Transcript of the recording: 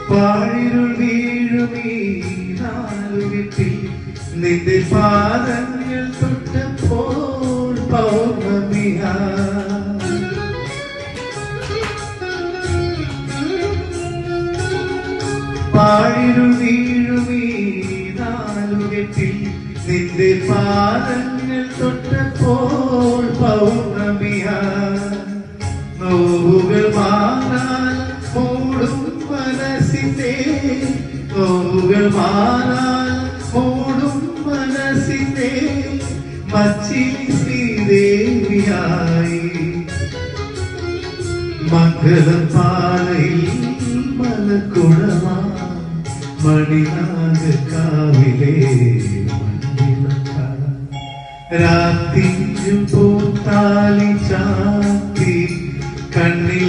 പാഴിരുൾ വീഴുമീ നാലുകെട്ടിൽ നിന്റെ പാദങ്ങൾ തൊട്ടപ്പോൾ പൗർണമിയാ. പാഴിരുൾ വീഴുമീ നാലുകെട്ടിൽ നിന്റെ പാദങ്ങൾ തൊട്ടപ്പോൾ പൗർണമിയാ. നോവുകൾ മാറാൻ മൂടും മനസ്സിന്റെ, നോവുകൾ മാറാൻ മൂടും മനസ്സിന്റെ മച്ചിലി ശ്രീദേവിയായി മംഗളപാലയിൽ മലക്കുടമാ മണിനാഗക്കാവിലെ മണ്ണിലക്ക രാത്രിയും പൂത്താലി ചാത്തി കണ്ണിൽ